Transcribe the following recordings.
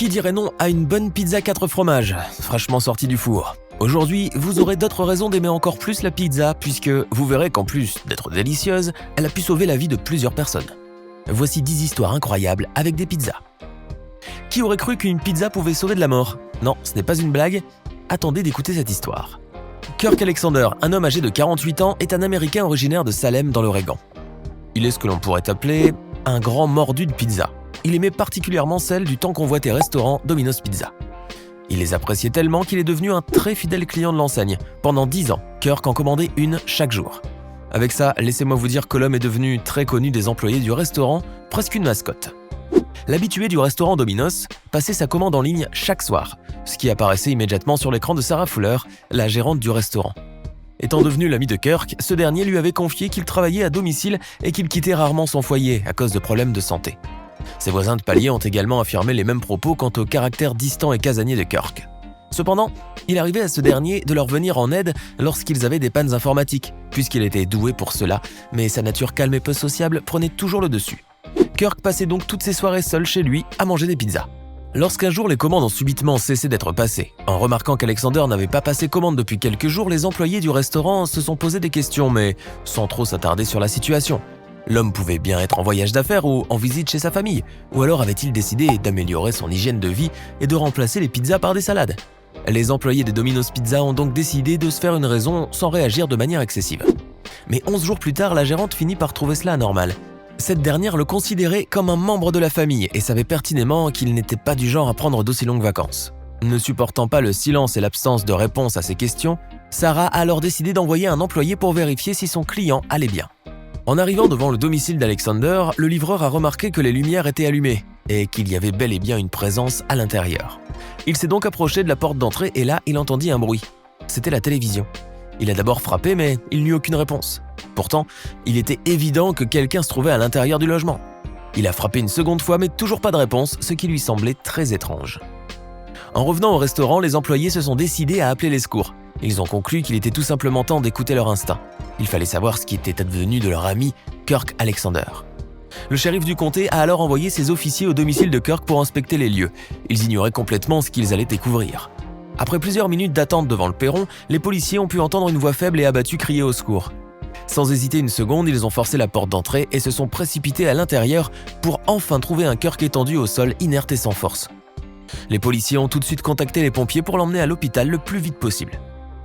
Qui dirait non à une bonne pizza 4 fromages, fraîchement sortie du four? Aujourd'hui, vous aurez d'autres raisons d'aimer encore plus la pizza, puisque vous verrez qu'en plus d'être délicieuse, elle a pu sauver la vie de plusieurs personnes. Voici 10 histoires incroyables avec des pizzas. Qui aurait cru qu'une pizza pouvait sauver de la mort? Non, ce n'est pas une blague. Attendez d'écouter cette histoire. Kirk Alexander, un homme âgé de 48 ans, est un Américain originaire de Salem dans l'Oregon. Il est ce que l'on pourrait appeler un grand mordu de pizza. Il aimait particulièrement celle du tant convoité restaurant Domino's Pizza. Il les appréciait tellement qu'il est devenu un très fidèle client de l'enseigne. Pendant 10 ans, Kirk en commandait une chaque jour. Avec ça, laissez-moi vous dire que l'homme est devenu très connu des employés du restaurant, presque une mascotte. L'habitué du restaurant Domino's passait sa commande en ligne chaque soir, ce qui apparaissait immédiatement sur l'écran de Sarah Fuller, la gérante du restaurant. Étant devenu l'ami de Kirk, ce dernier lui avait confié qu'il travaillait à domicile et qu'il quittait rarement son foyer à cause de problèmes de santé. Ses voisins de palier ont également affirmé les mêmes propos quant au caractère distant et casanier de Kirk. Cependant, il arrivait à ce dernier de leur venir en aide lorsqu'ils avaient des pannes informatiques, puisqu'il était doué pour cela, mais sa nature calme et peu sociable prenait toujours le dessus. Kirk passait donc toutes ses soirées seul chez lui à manger des pizzas. Lorsqu'un jour les commandes ont subitement cessé d'être passées, en remarquant qu'Alexander n'avait pas passé commande depuis quelques jours, les employés du restaurant se sont posé des questions, mais sans trop s'attarder sur la situation. L'homme pouvait bien être en voyage d'affaires ou en visite chez sa famille, ou alors avait-il décidé d'améliorer son hygiène de vie et de remplacer les pizzas par des salades. Les employés de Domino's Pizza ont donc décidé de se faire une raison sans réagir de manière excessive. Mais 11 jours plus tard, la gérante finit par trouver cela anormal. Cette dernière le considérait comme un membre de la famille et savait pertinemment qu'il n'était pas du genre à prendre d'aussi longues vacances. Ne supportant pas le silence et l'absence de réponse à ses questions, Sarah a alors décidé d'envoyer un employé pour vérifier si son client allait bien. En arrivant devant le domicile d'Alexander, le livreur a remarqué que les lumières étaient allumées et qu'il y avait bel et bien une présence à l'intérieur. Il s'est donc approché de la porte d'entrée et là, il entendit un bruit. C'était la télévision. Il a d'abord frappé, mais il n'eut aucune réponse. Pourtant, il était évident que quelqu'un se trouvait à l'intérieur du logement. Il a frappé une seconde fois, mais toujours pas de réponse, ce qui lui semblait très étrange. En revenant au restaurant, les employés se sont décidés à appeler les secours. Ils ont conclu qu'il était tout simplement temps d'écouter leur instinct. Il fallait savoir ce qui était advenu de leur ami Kirk Alexander. Le shérif du comté a alors envoyé ses officiers au domicile de Kirk pour inspecter les lieux. Ils ignoraient complètement ce qu'ils allaient découvrir. Après plusieurs minutes d'attente devant le perron, les policiers ont pu entendre une voix faible et abattue crier au secours. Sans hésiter une seconde, ils ont forcé la porte d'entrée et se sont précipités à l'intérieur pour enfin trouver un Kirk étendu au sol, inerte et sans force. Les policiers ont tout de suite contacté les pompiers pour l'emmener à l'hôpital le plus vite possible.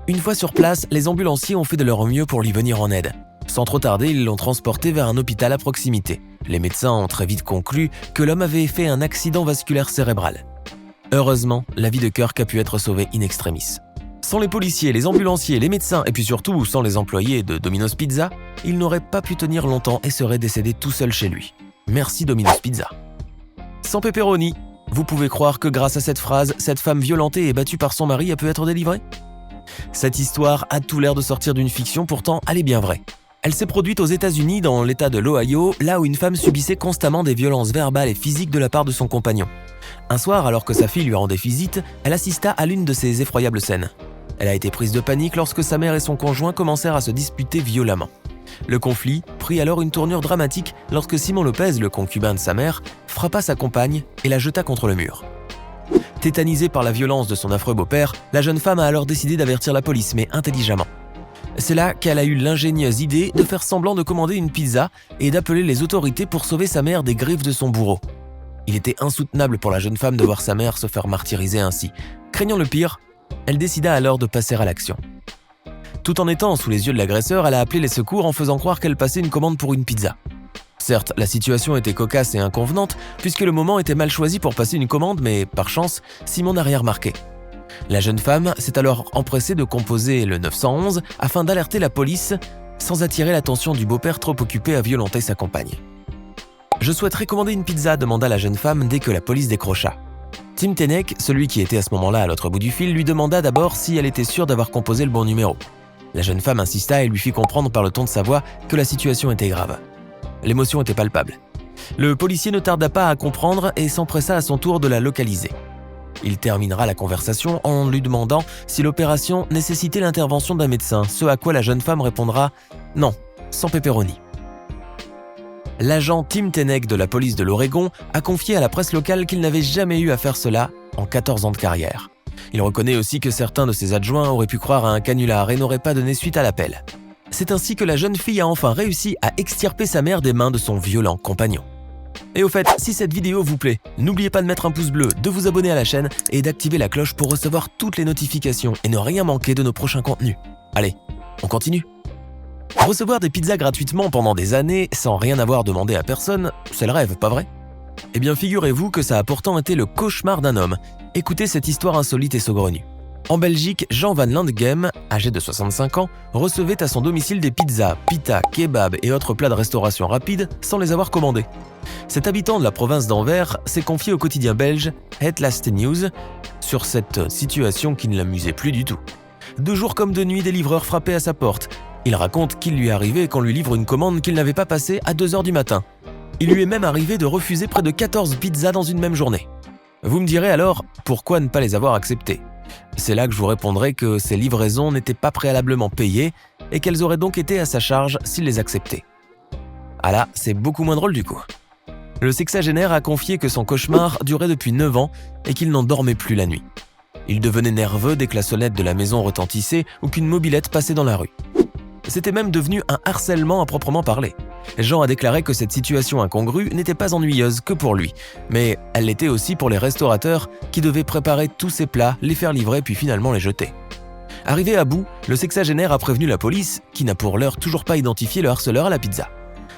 Une fois sur place, les ambulanciers ont fait de leur mieux pour lui venir en aide. Sans trop tarder, ils l'ont transporté vers un hôpital à proximité. Les médecins ont très vite conclu que l'homme avait fait un accident vasculaire cérébral. Heureusement, la vie de Kirk a pu être sauvée in extremis. Sans les policiers, les ambulanciers, les médecins et puis surtout sans les employés de Domino's Pizza, il n'aurait pas pu tenir longtemps et serait décédé tout seul chez lui. Merci Domino's Pizza. Sans pepperoni, vous pouvez croire que grâce à cette phrase, cette femme violentée et battue par son mari a pu être délivrée? Cette histoire a tout l'air de sortir d'une fiction, pourtant elle est bien vraie. Elle s'est produite aux États-Unis dans l'État de l'Ohio, là où une femme subissait constamment des violences verbales et physiques de la part de son compagnon. Un soir, alors que sa fille lui rendait visite, elle assista à l'une de ces effroyables scènes. Elle a été prise de panique lorsque sa mère et son conjoint commencèrent à se disputer violemment. Le conflit prit alors une tournure dramatique lorsque Simon Lopez, le concubin de sa mère, frappa sa compagne et la jeta contre le mur. Tétanisée par la violence de son affreux beau-père, la jeune femme a alors décidé d'avertir la police, mais intelligemment. C'est là qu'elle a eu l'ingénieuse idée de faire semblant de commander une pizza et d'appeler les autorités pour sauver sa mère des griffes de son bourreau. Il était insoutenable pour la jeune femme de voir sa mère se faire martyriser ainsi. Craignant le pire, elle décida alors de passer à l'action. Tout en étant sous les yeux de l'agresseur, elle a appelé les secours en faisant croire qu'elle passait une commande pour une pizza. Certes, la situation était cocasse et inconvenante puisque le moment était mal choisi pour passer une commande, mais par chance, Simon n'a rien remarqué. La jeune femme s'est alors empressée de composer le 911 afin d'alerter la police sans attirer l'attention du beau-père trop occupé à violenter sa compagne. « Je souhaiterais commander une pizza » demanda la jeune femme dès que la police décrocha. Tim Tenek, celui qui était à ce moment-là à l'autre bout du fil, lui demanda d'abord si elle était sûre d'avoir composé le bon numéro. La jeune femme insista et lui fit comprendre par le ton de sa voix que la situation était grave. L'émotion était palpable. Le policier ne tarda pas à comprendre et s'empressa à son tour de la localiser. Il terminera la conversation en lui demandant si l'opération nécessitait l'intervention d'un médecin, ce à quoi la jeune femme répondra « Non, sans pepperoni ». L'agent Tim Tenek de la police de l'Oregon a confié à la presse locale qu'il n'avait jamais eu à faire cela en 14 ans de carrière. Il reconnaît aussi que certains de ses adjoints auraient pu croire à un canular et n'auraient pas donné suite à l'appel. C'est ainsi que la jeune fille a enfin réussi à extirper sa mère des mains de son violent compagnon. Et au fait, si cette vidéo vous plaît, n'oubliez pas de mettre un pouce bleu, de vous abonner à la chaîne et d'activer la cloche pour recevoir toutes les notifications et ne rien manquer de nos prochains contenus. Allez, on continue. Recevoir des pizzas gratuitement pendant des années sans rien avoir demandé à personne, c'est le rêve, pas vrai? Eh bien, figurez-vous que ça a pourtant été le cauchemar d'un homme. Écoutez cette histoire insolite et saugrenue. En Belgique, Jean Van Landegem, âgé de 65 ans, recevait à son domicile des pizzas, pita, kebabs et autres plats de restauration rapide sans les avoir commandés. Cet habitant de la province d'Anvers s'est confié au quotidien belge Het Laatste Nieuws sur cette situation qui ne l'amusait plus du tout. De jour comme de nuit, des livreurs frappaient à sa porte. Il raconte qu'il lui est arrivé qu'on lui livre une commande qu'il n'avait pas passée à 2h du matin. Il lui est même arrivé de refuser près de 14 pizzas dans une même journée. Vous me direz alors, pourquoi ne pas les avoir acceptées? C'est là que je vous répondrai que ces livraisons n'étaient pas préalablement payées et qu'elles auraient donc été à sa charge s'il les acceptait. Ah là, c'est beaucoup moins drôle du coup. Le sexagénaire a confié que son cauchemar durait depuis 9 ans et qu'il n'en dormait plus la nuit. Il devenait nerveux dès que la sonnette de la maison retentissait ou qu'une mobilette passait dans la rue. C'était même devenu un harcèlement à proprement parler. Jean a déclaré que cette situation incongrue n'était pas ennuyeuse que pour lui, mais elle l'était aussi pour les restaurateurs qui devaient préparer tous ces plats, les faire livrer puis finalement les jeter. Arrivé à bout, le sexagénaire a prévenu la police, qui n'a pour l'heure toujours pas identifié le harceleur à la pizza.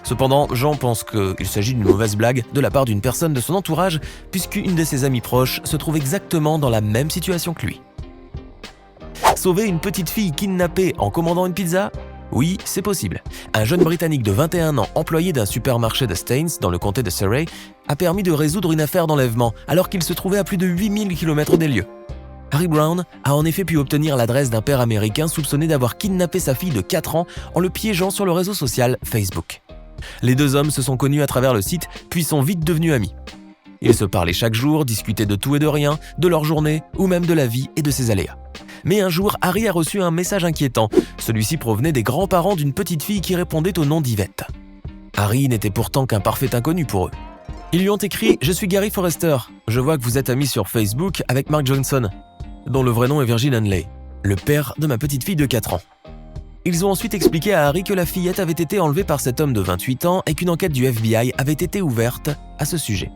Cependant, Jean pense qu'il s'agit d'une mauvaise blague de la part d'une personne de son entourage, puisqu'une de ses amies proches se trouve exactement dans la même situation que lui. Sauver une petite fille kidnappée en commandant une pizza ? Oui, c'est possible. Un jeune Britannique de 21 ans, employé d'un supermarché de Staines, dans le comté de Surrey, a permis de résoudre une affaire d'enlèvement alors qu'il se trouvait à plus de 8000 km des lieux. Harry Brown a en effet pu obtenir l'adresse d'un père américain soupçonné d'avoir kidnappé sa fille de 4 ans en le piégeant sur le réseau social Facebook. Les deux hommes se sont connus à travers le site, puis sont vite devenus amis. Ils se parlaient chaque jour, discutaient de tout et de rien, de leur journée ou même de la vie et de ses aléas. Mais un jour, Harry a reçu un message inquiétant. Celui-ci provenait des grands-parents d'une petite fille qui répondait au nom d'Yvette. Harry n'était pourtant qu'un parfait inconnu pour eux. Ils lui ont écrit « Je suis Gary Forrester. Je vois que vous êtes amis sur Facebook avec Mark Johnson, dont le vrai nom est Virgil Hanley, le père de ma petite fille de 4 ans. » Ils ont ensuite expliqué à Harry que la fillette avait été enlevée par cet homme de 28 ans et qu'une enquête du FBI avait été ouverte à ce sujet.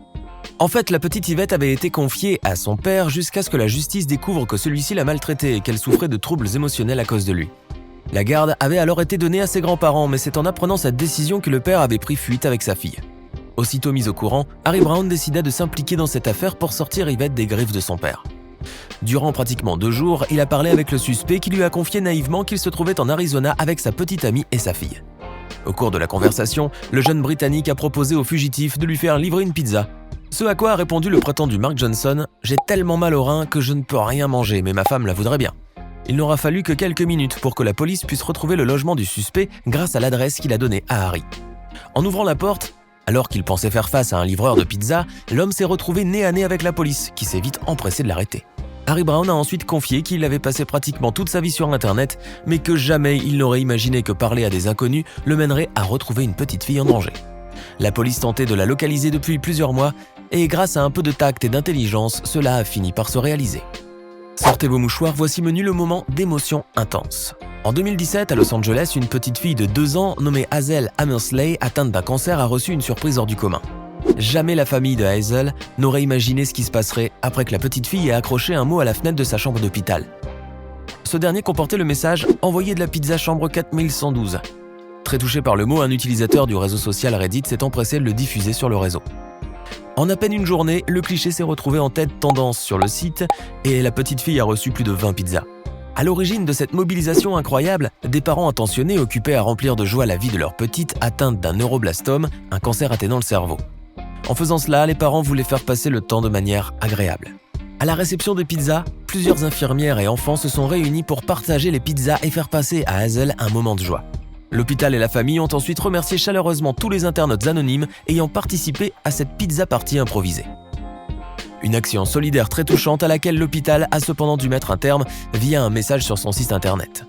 En fait, la petite Yvette avait été confiée à son père jusqu'à ce que la justice découvre que celui-ci la maltraitait et qu'elle souffrait de troubles émotionnels à cause de lui. La garde avait alors été donnée à ses grands-parents, mais c'est en apprenant cette décision que le père avait pris fuite avec sa fille. Aussitôt mis au courant, Harry Brown décida de s'impliquer dans cette affaire pour sortir Yvette des griffes de son père. Durant pratiquement 2 jours, il a parlé avec le suspect qui lui a confié naïvement qu'il se trouvait en Arizona avec sa petite amie et sa fille. Au cours de la conversation, le jeune Britannique a proposé au fugitif de lui faire livrer une pizza. Ce à quoi a répondu le prétendu Mark Johnson « J'ai tellement mal au rein que je ne peux rien manger, mais ma femme la voudrait bien ». Il n'aura fallu que quelques minutes pour que la police puisse retrouver le logement du suspect grâce à l'adresse qu'il a donnée à Harry. En ouvrant la porte, alors qu'il pensait faire face à un livreur de pizza, l'homme s'est retrouvé nez à nez avec la police, qui s'est vite empressée de l'arrêter. Harry Brown a ensuite confié qu'il avait passé pratiquement toute sa vie sur Internet, mais que jamais il n'aurait imaginé que parler à des inconnus le mènerait à retrouver une petite fille en danger. La police tentait de la localiser depuis plusieurs mois, et grâce à un peu de tact et d'intelligence, cela a fini par se réaliser. Sortez vos mouchoirs, voici venu le moment d'émotion intense. En 2017, à Los Angeles, une petite fille de 2 ans nommée Hazel Hammersley, atteinte d'un cancer, a reçu une surprise hors du commun. Jamais la famille de Hazel n'aurait imaginé ce qui se passerait après que la petite fille ait accroché un mot à la fenêtre de sa chambre d'hôpital. Ce dernier comportait le message « Envoyez de la pizza chambre 4112 ». Très touché par le mot, un utilisateur du réseau social Reddit s'est empressé de le diffuser sur le réseau. En à peine une journée, le cliché s'est retrouvé en tête tendance sur le site et la petite fille a reçu plus de 20 pizzas. À l'origine de cette mobilisation incroyable, des parents intentionnés occupés à remplir de joie la vie de leur petite atteinte d'un neuroblastome, un cancer atteint le cerveau. En faisant cela, les parents voulaient faire passer le temps de manière agréable. À la réception des pizzas, plusieurs infirmières et enfants se sont réunis pour partager les pizzas et faire passer à Hazel un moment de joie. L'hôpital et la famille ont ensuite remercié chaleureusement tous les internautes anonymes ayant participé à cette pizza party improvisée. Une action solidaire très touchante à laquelle l'hôpital a cependant dû mettre un terme via un message sur son site internet.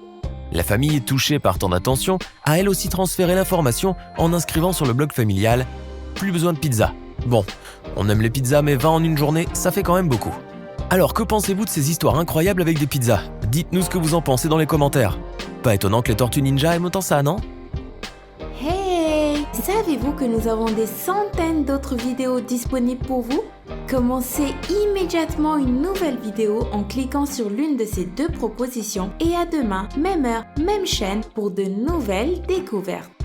La famille, touchée par tant d'attention, a elle aussi transféré l'information en inscrivant sur le blog familial « Plus besoin de pizza ». Bon, on aime les pizzas, mais 20 en une journée, ça fait quand même beaucoup. Alors, que pensez-vous de ces histoires incroyables avec des pizzas? Dites-nous ce que vous en pensez dans les commentaires. Pas étonnant que les Tortues Ninja aiment autant ça, non? Hey! Savez-vous que nous avons des centaines d'autres vidéos disponibles pour vous? Commencez immédiatement une nouvelle vidéo en cliquant sur l'une de ces deux propositions et à demain, même heure, même chaîne pour de nouvelles découvertes.